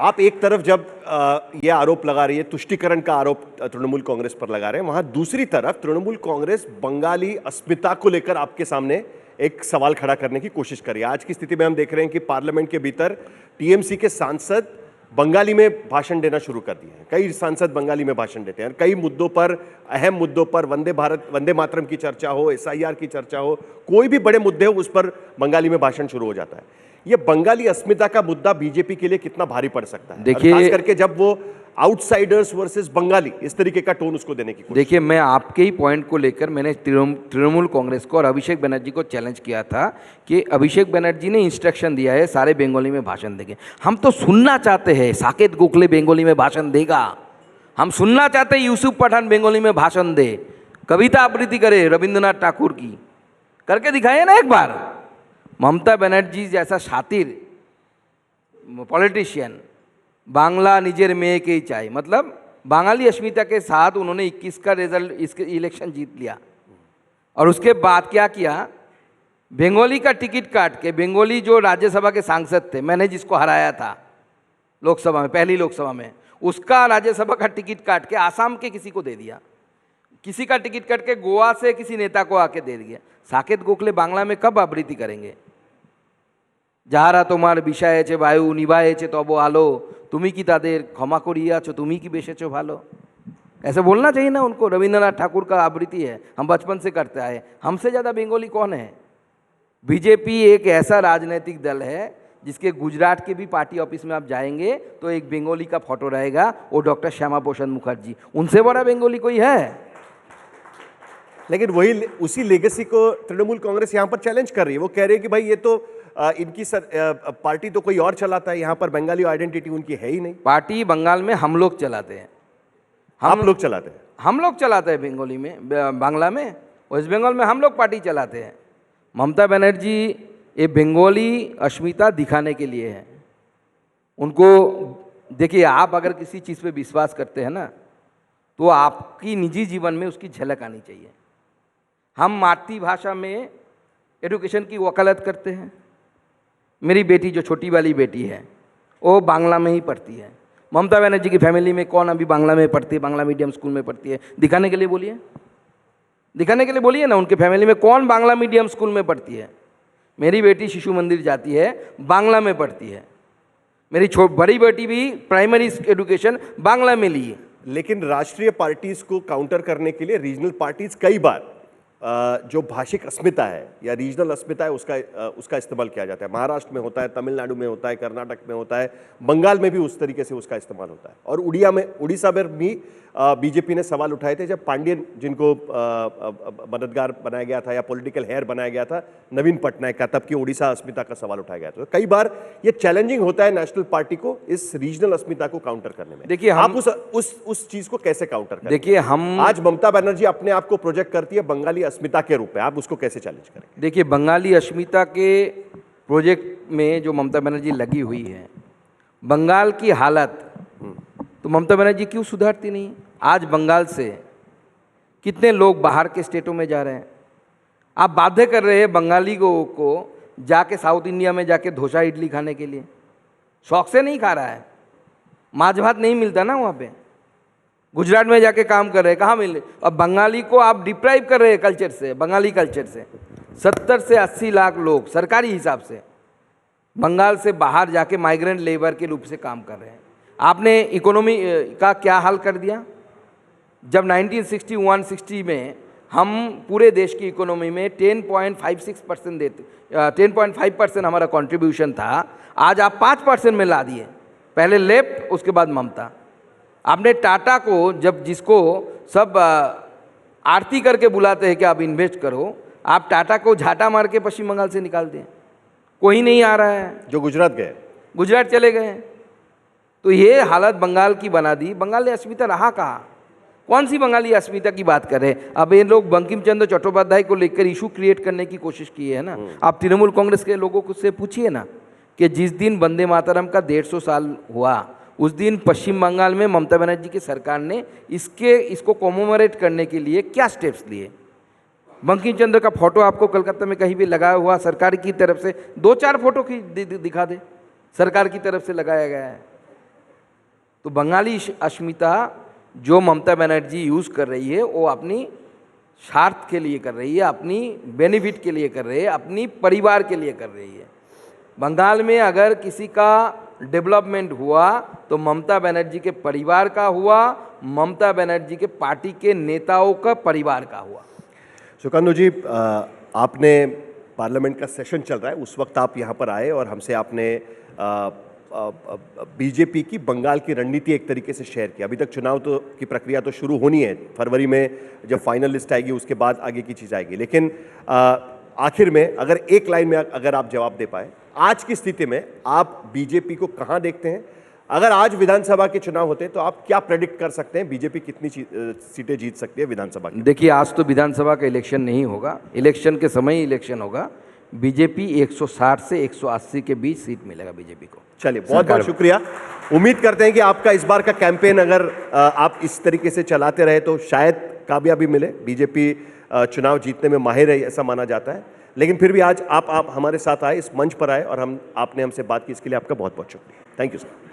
आप एक तरफ जब ये आरोप लगा रही है, तुष्टीकरण का आरोप तृणमूल कांग्रेस पर लगा रहे हैं, वहां दूसरी तरफ तृणमूल कांग्रेस बंगाली अस्मिता को लेकर आपके सामने एक सवाल खड़ा करने की कोशिश कर रही है। आज की स्थिति में हम देख रहे हैं कि पार्लियामेंट के भीतर टीएमसी के सांसद बंगाली में भाषण देना शुरू कर दिए हैं। कई सांसद बंगाली में भाषण देते हैं। कई मुद्दों पर, अहम मुद्दों पर, वंदे मातरम की चर्चा हो, एसआईआर की चर्चा हो, कोई भी बड़े मुद्दे हो, उस पर बंगाली में भाषण शुरू हो जाता है। ये बंगाली अस्मिता का मुद्दा बीजेपी के लिए कितना भारी पड़ सकता है, देखिए, खास करके जब वो आउटसाइडर्स वर्सेस बंगाली इस तरीके का टोन उसको देने की कोशिश। देखिए, मैं आपके ही पॉइंट को लेकर मैंने तृणमूल कांग्रेस को और अभिषेक बनर्जी को चैलेंज किया था कि अभिषेक बनर्जी ने इंस्ट्रक्शन दिया है सारे बंगाली में भाषण देंगे। हम तो सुनना चाहते हैं साकेत गोखले बंगाली में भाषण देगा, हम सुनना चाहते हैं यूसुफ पठान बंगाली में भाषण दे, कविता आवृत्ति करे रविंद्रनाथ ठाकुर की, करके दिखाइए ना एक बार। ममता बनर्जी जैसा शातिर पॉलिटिशियन बांग्ला निजेर मेये के ही चाय, मतलब बांगाली अस्मिता के साथ उन्होंने 21 का रिजल्ट इसके इलेक्शन जीत लिया। और उसके बाद क्या किया, बंगाली का टिकट काट के, बंगाली जो राज्यसभा के सांसद थे, मैंने जिसको हराया था लोकसभा में, पहली लोकसभा में, उसका राज्यसभा का टिकट काट के आसाम के किसी को दे दिया, किसी का टिकट काट के गोवा से किसी नेता को आके दे दिया। साकेत गोखले बांग्ला में कब आवृत्ति करेंगे? যাহারা তোমার বিষয়েছে বায়ু নিভায়েছে তব আলো তুমি কি তাদের ক্ষমা করিয়াছো তুমি কি বেসেছো ভালো, ऐसे बोलना चाहिए ना उनको। रविंद्रनाथ ठाकुर का आवृत्ति है, हम बचपन से करते आए। हमसे ज़्यादा बंगाली कौन है? बीजेपी एक ऐसा राजनीतिक दल है जिसके गुजरात के भी पार्टी ऑफिस में आप जाएंगे तो एक बंगाली का फोटो रहेगा, वो डॉक्टर श्यामा प्रसाद मुखर्जी। उनसे बड़ा बंगाली कोई है? लेकिन वही उसी लेगेसी को तृणमूल कांग्रेस यहाँ पर चैलेंज कर रही है। वो कह रही है कि भाई ये तो इनकी पार्टी तो कोई और चलाता है, यहाँ पर बंगाली आइडेंटिटी उनकी है ही नहीं। पार्टी बंगाल में हम लोग चलाते हैं, हम लोग चलाते हैं, हम लोग चलाते हैं बंगाली में, बांग्ला में, वेस्ट बंगाल में हम लोग पार्टी चलाते हैं। ममता बनर्जी ये बंगाली अस्मिता दिखाने के लिए है उनको। देखिए, आप अगर किसी चीज़ पे विश्वास करते हैं ना तो आपकी निजी जीवन में उसकी झलक आनी चाहिए। हम मातृभाषा में एडुकेशन की वकालत करते हैं। मेरी बेटी जो छोटी वाली बेटी है वो बांग्ला में ही पढ़ती है। ममता बनर्जी की फैमिली में कौन अभी बांग्ला में पढ़ती है, बांग्ला मीडियम स्कूल में पढ़ती है? दिखाने के लिए बोलिए, दिखाने के लिए बोलिए ना, उनके फैमिली में कौन बांग्ला मीडियम स्कूल में पढ़ती है? मेरी बेटी शिशु मंदिर जाती है, बांग्ला में पढ़ती है। मेरी बड़ी बेटी भी प्राइमरी एडुकेशन बांग्ला में ली है। लेकिन राष्ट्रीय पार्टीज को काउंटर करने के लिए रीजनल पार्टीज कई बार जो भाषिक अस्मिता है या रीजनल अस्मिता है उसका इस्तेमाल किया जाता है। महाराष्ट्र में होता है, तमिलनाडु में होता है, कर्नाटक में होता है, बंगाल में भी उस तरीके से उसका इस्तेमाल होता है। और उड़ीसा में भी बीजेपी ने सवाल उठाए थे जब पांडियन, जिनको मददगार बनाया गया था या पॉलिटिकल हेयर बनाया गया था नवीन पटनायक का, तब की उड़ीसा अस्मिता का सवाल उठाया गया था। तो कई बार ये चैलेंजिंग होता है नेशनल पार्टी को इस रीजनल अस्मिता को काउंटर करने में। देखिए, आप उस चीज को कैसे काउंटर करें? देखिए, हम आज ममता बनर्जी अपने आप को प्रोजेक्ट करती है बंगाली अस्मिता के रूप में, आप उसको कैसे चैलेंज करेंगे? देखिए, बंगाली अस्मिता के प्रोजेक्ट में जो ममता बनर्जी लगी हुई है, बंगाल की हालत तो ममता बनर्जी क्यों सुधारती नहीं? आज बंगाल से कितने लोग बाहर के स्टेटों में जा रहे हैं। आप बाध्य कर रहे हैं बंगाली को जाके साउथ इंडिया में जाके डोसा इडली खाने के लिए। शौक से नहीं खा रहा है, माछ भात नहीं मिलता ना वहाँ पे। गुजरात में जाके काम कर रहे हैं, कहाँ मिले? अब बंगाली को आप डिप्राइव कर रहे हैं कल्चर से, बंगाली कल्चर से। 70 से 80 लाख लोग सरकारी हिसाब से बंगाल से बाहर जाके माइग्रेंट लेबर के रूप से काम कर रहे हैं। आपने इकोनॉमी का क्या हाल कर दिया? जब 1960 में हम पूरे देश की इकोनॉमी में 10.56% देते, 10.5% हमारा कंट्रीब्यूशन था, आज आप 5% में ला दिए। पहले लेफ्ट, उसके बाद ममता। आपने टाटा को, जब जिसको सब आरती करके बुलाते हैं कि आप इन्वेस्ट करो, आप टाटा को झाटा मार के पश्चिम बंगाल से निकाल दें। कोई नहीं आ रहा है, जो गुजरात गए, गुजरात चले गए। तो ये हालत बंगाल की बना दी। बंगाली अस्मिता रहा कहाँ? कौन सी बंगाली अस्मिता की बात कर रहे हैं? अब ये लोग बंकिम चंद्र चट्टोपाध्याय को लेकर इशू क्रिएट करने की कोशिश की है ना। आप तृणमूल कांग्रेस के लोगों को से पूछिए ना कि जिस दिन वंदे मातरम का 150 साल हुआ उस दिन पश्चिम बंगाल में ममता बनर्जी की सरकार ने इसको कॉमेमोरेट करने के लिए क्या स्टेप्स लिए। बंकिम चंद्र का फोटो आपको कलकत्ता में कहीं भी लगाया हुआ सरकार की तरफ से 2-4 फोटो की दिखा दे, सरकार की तरफ से लगाया गया है। तो बंगाली अस्मिता जो ममता बनर्जी यूज़ कर रही है वो अपनी स्वार्थ के लिए कर रही है, अपनी बेनिफिट के लिए कर रही है, अपनी परिवार के लिए कर रही है। बंगाल में अगर किसी का डेवलपमेंट हुआ तो ममता बनर्जी के परिवार का हुआ, ममता बनर्जी के पार्टी के नेताओं का परिवार का हुआ। सुकांतु जी, आपने पार्लियामेंट का सेशन चल रहा है, उस वक्त आप यहाँ पर आए और हमसे आपने बीजेपी की बंगाल की रणनीति एक तरीके से शेयर की। अभी तक चुनाव तो की प्रक्रिया तो शुरू होनी है, फरवरी में जब फाइनल लिस्ट आएगी उसके बाद आगे की चीज़ आएगी, लेकिन आखिर में अगर एक लाइन में अगर आप जवाब दे पाए, आज की स्थिति में आप बीजेपी को कहाँ देखते हैं? अगर आज विधानसभा के चुनाव होते हैं तो आप क्या प्रेडिक्ट कर सकते हैं, बीजेपी कितनी सीटें जीत सकती है विधानसभा की? देखिए, आज तो विधानसभा का इलेक्शन नहीं होगा, इलेक्शन के समय ही इलेक्शन होगा। बीजेपी 160 से 180 के बीच सीट मिलेगा बीजेपी को। चलिए, बहुत बहुत शुक्रिया। उम्मीद करते हैं कि आपका इस बार का कैंपेन अगर आप इस तरीके से चलाते रहे तो शायद कामयाबी मिले। बीजेपी चुनाव जीतने में माहिर है ऐसा माना जाता है, लेकिन फिर भी आज आप हमारे साथ आए, इस मंच पर आए और आपने हमसे बात की, इसके लिए आपका बहुत बहुत शुक्रिया। Thank you sir.